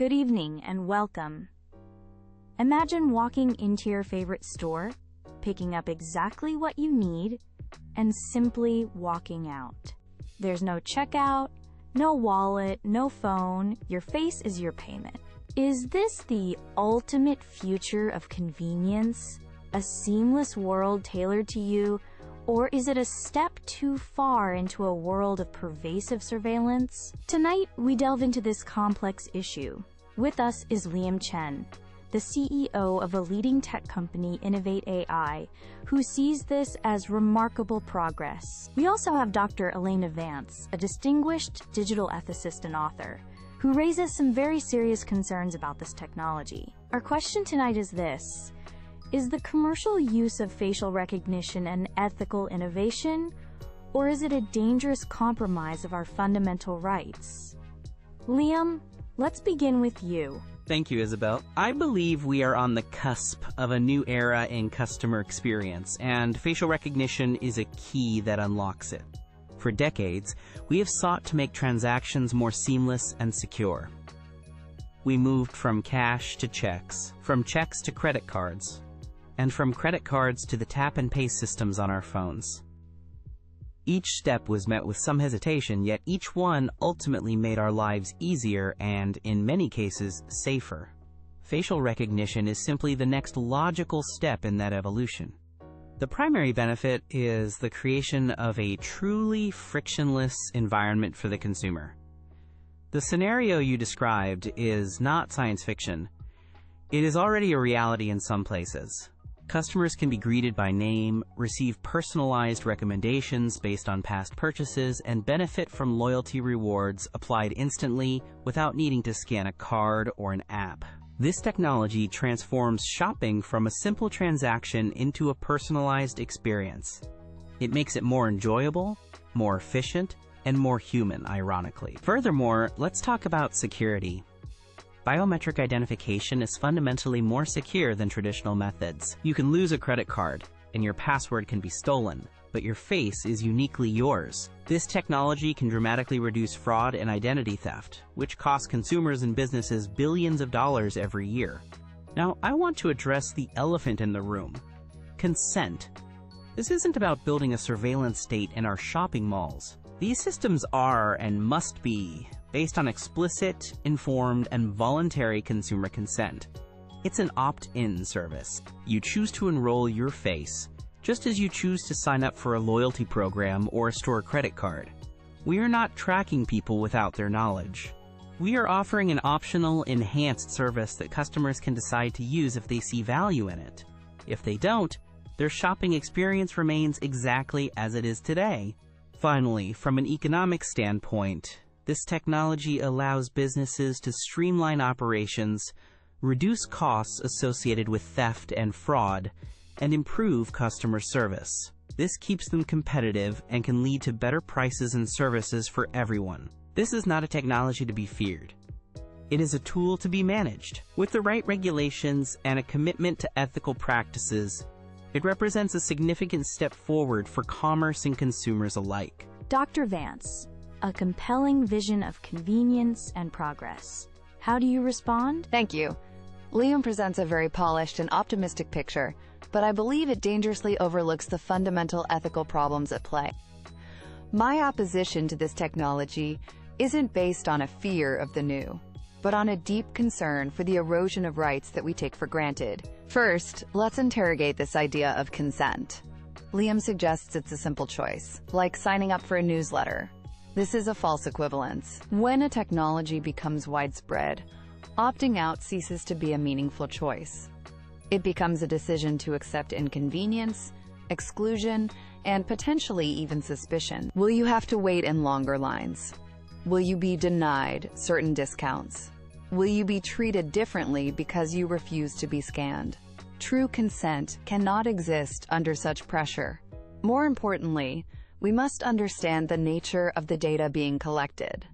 Good evening and welcome. Imagine walking into your favorite store, picking up exactly what you need, and simply walking out. There's no checkout, no wallet, no phone. Your face is your payment. Is this the ultimate future of convenience? A seamless world tailored to you? Or is it a step too far into a world of pervasive surveillance? Tonight, we delve into this complex issue. With us is Liam Chen, the CEO of a leading tech company, Innovate AI, who sees this as remarkable progress. We also have Dr. Elena Vance, a distinguished digital ethicist and author, who raises some very serious concerns about this technology. Our question tonight is this: is the commercial use of facial recognition an ethical innovation, or is it a dangerous compromise of our fundamental rights? Liam, let's begin with you. Thank you, Isabel. I believe we are on the cusp of a new era in customer experience, and facial recognition is a key that unlocks it. For decades, we have sought to make transactions more seamless and secure. We moved from cash to checks, from checks to credit cards, and from credit cards to the tap-and-pay systems on our phones. Each step was met with some hesitation, yet each one ultimately made our lives easier and, in many cases, safer. Facial recognition is simply the next logical step in that evolution. The primary benefit is the creation of a truly frictionless environment for the consumer. The scenario you described is not science fiction. It is already a reality in some places. Customers can be greeted by name, receive personalized recommendations based on past purchases, and benefit from loyalty rewards applied instantly without needing to scan a card or an app. This technology transforms shopping from a simple transaction into a personalized experience. It makes it more enjoyable, more efficient, and more human, ironically. Furthermore, let's talk about security. Biometric identification is fundamentally more secure than traditional methods. You can lose a credit card, and your password can be stolen, but your face is uniquely yours. This technology can dramatically reduce fraud and identity theft, which costs consumers and businesses billions of dollars every year. Now, I want to address the elephant in the room: consent. This isn't about building a surveillance state in our shopping malls. These systems are, and must be, based on explicit, informed, and voluntary consumer consent. It's an opt-in service. You choose to enroll your face, just as you choose to sign up for a loyalty program or a store credit card. We are not tracking people without their knowledge. We are offering an optional, enhanced service that customers can decide to use if they see value in it. If they don't, their shopping experience remains exactly as it is today. Finally, from an economic standpoint, this technology allows businesses to streamline operations, reduce costs associated with theft and fraud, and improve customer service. This keeps them competitive and can lead to better prices and services for everyone. This is not a technology to be feared. It is a tool to be managed. With the right regulations and a commitment to ethical practices, it represents a significant step forward for commerce and consumers alike. Dr. Vance, a compelling vision of convenience and progress. How do you respond? Thank you. Liam presents a very polished and optimistic picture, but I believe it dangerously overlooks the fundamental ethical problems at play. My opposition to this technology isn't based on a fear of the new, but on a deep concern for the erosion of rights that we take for granted. First, let's interrogate this idea of consent. Liam suggests it's a simple choice, like signing up for a newsletter. This is a false equivalence. When a technology becomes widespread, opting out ceases to be a meaningful choice. It becomes a decision to accept inconvenience, exclusion, and potentially even suspicion. Will you have to wait in longer lines? Will you be denied certain discounts? Will you be treated differently because you refuse to be scanned? True consent cannot exist under such pressure. More importantly, we must understand the nature of the data being collected.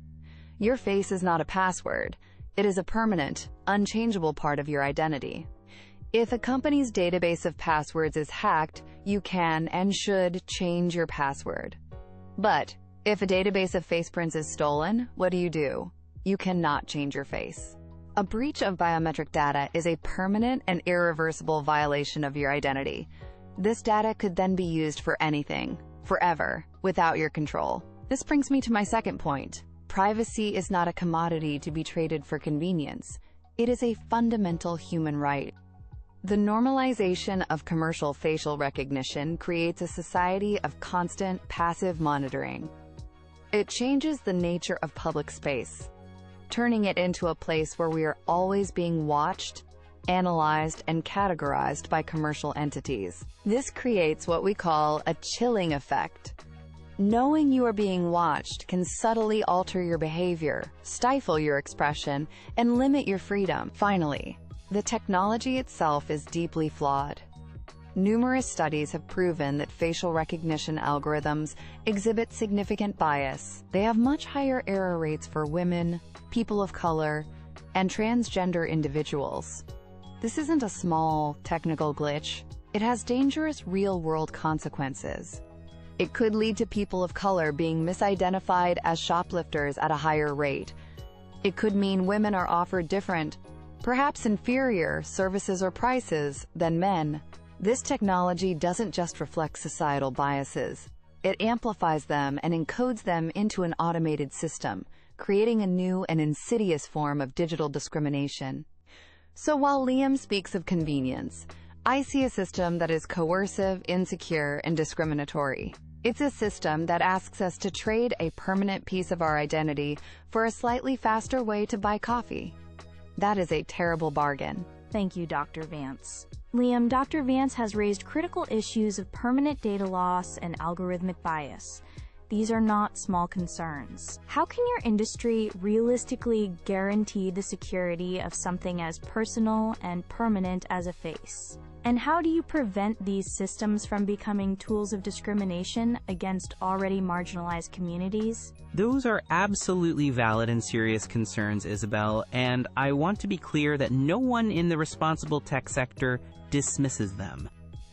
Your face is not a password. It is a permanent, unchangeable part of your identity. If a company's database of passwords is hacked, you can and should change your password. But if a database of face prints is stolen, what do? You cannot change your face. A breach of biometric data is a permanent and irreversible violation of your identity. This data could then be used for anything, forever, without your control. This brings me to my second point. Privacy is not a commodity to be traded for convenience. It is a fundamental human right. The normalization of commercial facial recognition creates a society of constant, passive monitoring. It changes the nature of public space, turning it into a place where we are always being watched, analyzed, and categorized by commercial entities. This creates what we call a chilling effect. Knowing you are being watched can subtly alter your behavior, stifle your expression, and limit your freedom. Finally, the technology itself is deeply flawed. Numerous studies have proven that facial recognition algorithms exhibit significant bias. They have much higher error rates for women, people of color, and transgender individuals. This isn't a small, technical glitch. It has dangerous real-world consequences. It could lead to people of color being misidentified as shoplifters at a higher rate. It could mean women are offered different, perhaps inferior, services or prices than men. This technology doesn't just reflect societal biases. It amplifies them and encodes them into an automated system, creating a new and insidious form of digital discrimination. So while Liam speaks of convenience, I see a system that is coercive, insecure, and discriminatory. It's a system that asks us to trade a permanent piece of our identity for a slightly faster way to buy coffee. That is a terrible bargain. Thank you, Dr. Vance. Liam, Dr. Vance has raised critical issues of permanent data loss and algorithmic bias. These are not small concerns. How can your industry realistically guarantee the security of something as personal and permanent as a face? And how do you prevent these systems from becoming tools of discrimination against already marginalized communities? Those are absolutely valid and serious concerns, Isabel, and I want to be clear that no one in the responsible tech sector dismisses them.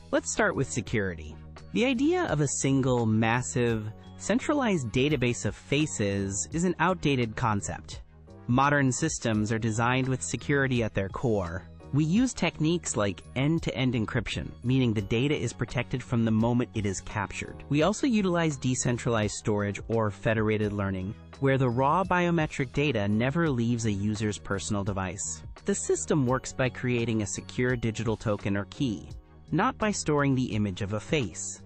Let's start with security. The idea of a single, massive, centralized database of faces is an outdated concept. Modern systems are designed with security at their core. We use techniques like end-to-end encryption, meaning the data is protected from the moment it is captured. We also utilize decentralized storage or federated learning, where the raw biometric data never leaves a user's personal device. The system works by creating a secure digital token or key, not by storing the image of a face.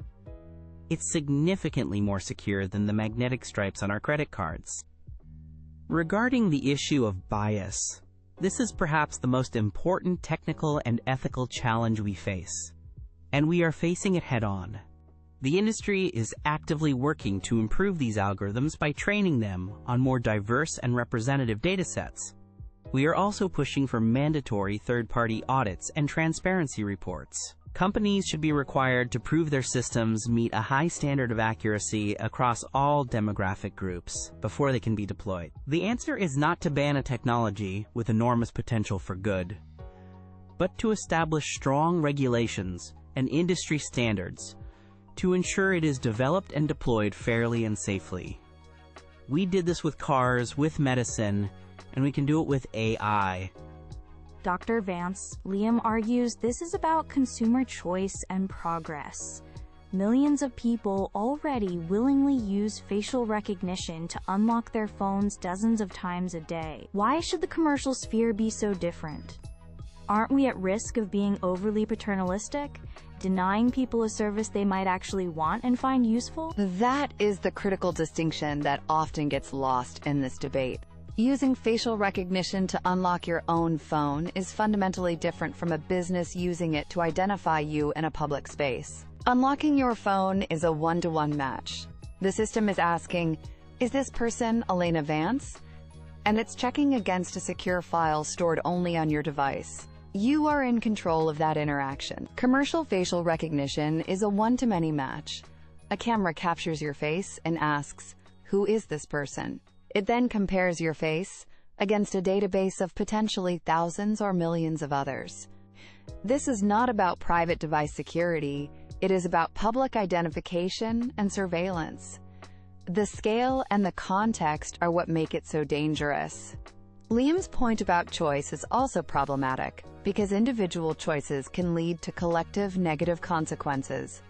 It's significantly more secure than the magnetic stripes on our credit cards. Regarding the issue of bias, this is perhaps the most important technical and ethical challenge we face, and we are facing it head-on. The industry is actively working to improve these algorithms by training them on more diverse and representative datasets. We are also pushing for mandatory third-party audits and transparency reports. Companies should be required to prove their systems meet a high standard of accuracy across all demographic groups before they can be deployed. The answer is not to ban a technology with enormous potential for good, but to establish strong regulations and industry standards to ensure it is developed and deployed fairly and safely. We did this with cars, with medicine, and we can do it with AI. Dr. Vance, Liam argues this is about consumer choice and progress. Millions of people already willingly use facial recognition to unlock their phones dozens of times a day. Why should the commercial sphere be so different? Aren't we at risk of being overly paternalistic, denying people a service they might actually want and find useful? That is the critical distinction that often gets lost in this debate. Using facial recognition to unlock your own phone is fundamentally different from a business using it to identify you in a public space. Unlocking your phone is a one-to-one match. The system is asking, is this person Elena Vance? And it's checking against a secure file stored only on your device. You are in control of that interaction. Commercial facial recognition is a one-to-many match. A camera captures your face and asks, who is this person? It then compares your face against a database of potentially thousands or millions of others. This is not about private device security. It is about public identification and surveillance. The scale and the context are what make it so dangerous. Liam's point about choice is also problematic, because individual choices can lead to collective negative consequences.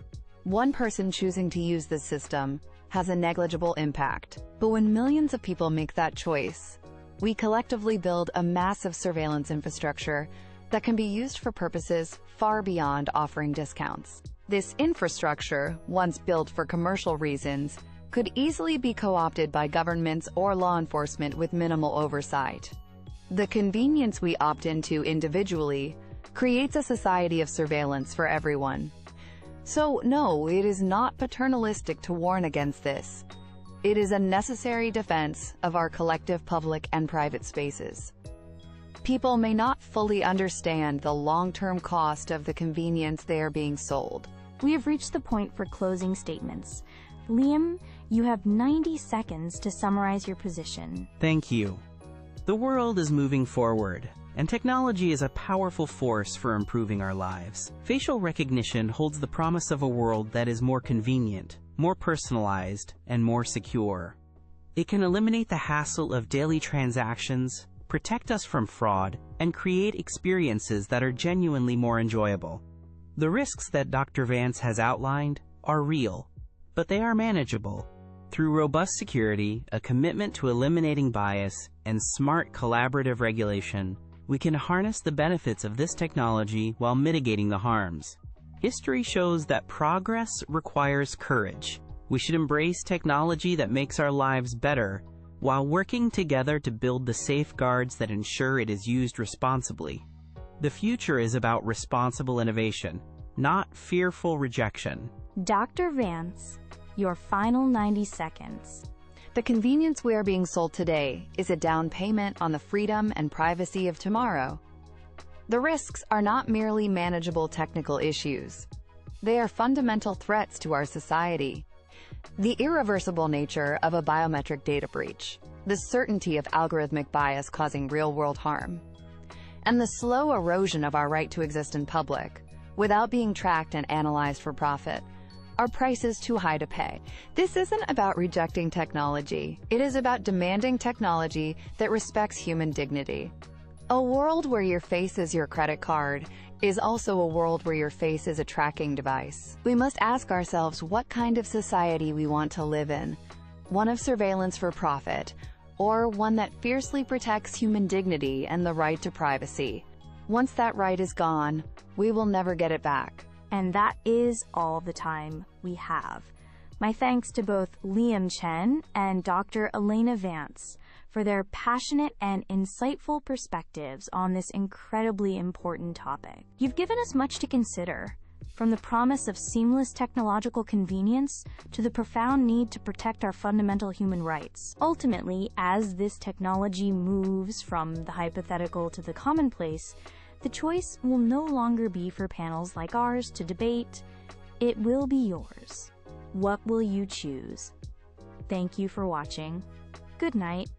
One person choosing to use this system has a negligible impact, but when millions of people make that choice, we collectively build a massive surveillance infrastructure that can be used for purposes far beyond offering discounts. This infrastructure, once built for commercial reasons, could easily be co-opted by governments or law enforcement with minimal oversight. The convenience we opt into individually creates a society of surveillance for everyone. So no, it is not paternalistic to warn against this. It is a necessary defense of our collective public and private spaces. People may not fully understand the long-term cost of the convenience they are being sold. We have reached the point for closing statements. Liam, you have 90 seconds to summarize your position. Thank you. The world is moving forward, and technology is a powerful force for improving our lives. Facial recognition holds the promise of a world that is more convenient, more personalized, and more secure. It can eliminate the hassle of daily transactions, protect us from fraud, and create experiences that are genuinely more enjoyable. The risks that Dr. Vance has outlined are real, but they are manageable. Through robust security, a commitment to eliminating bias, and smart collaborative regulation, we can harness the benefits of this technology while mitigating the harms. History shows that progress requires courage. We should embrace technology that makes our lives better, while working together to build the safeguards that ensure it is used responsibly. The future is about responsible innovation, not fearful rejection. Dr. Vance, your final 90 seconds. The convenience we are being sold today is a down payment on the freedom and privacy of tomorrow. The risks are not merely manageable technical issues. They are fundamental threats to our society. The irreversible nature of a biometric data breach, the certainty of algorithmic bias causing real-world harm, and the slow erosion of our right to exist in public without being tracked and analyzed for profit are prices too high to pay. This isn't about rejecting technology. It is about demanding technology that respects human dignity. A world where your face is your credit card is also a world where your face is a tracking device. We must ask ourselves what kind of society we want to live in. One of surveillance for profit, or one that fiercely protects human dignity and the right to privacy. Once that right is gone, we will never get it back. And that is all the time we have. My thanks to both Liam Chen and Dr. Elena Vance for their passionate and insightful perspectives on this incredibly important topic. You've given us much to consider, from the promise of seamless technological convenience to the profound need to protect our fundamental human rights. Ultimately, as this technology moves from the hypothetical to the commonplace, the choice will no longer be for panels like ours to debate. It will be yours. What will you choose? Thank you for watching. Good night.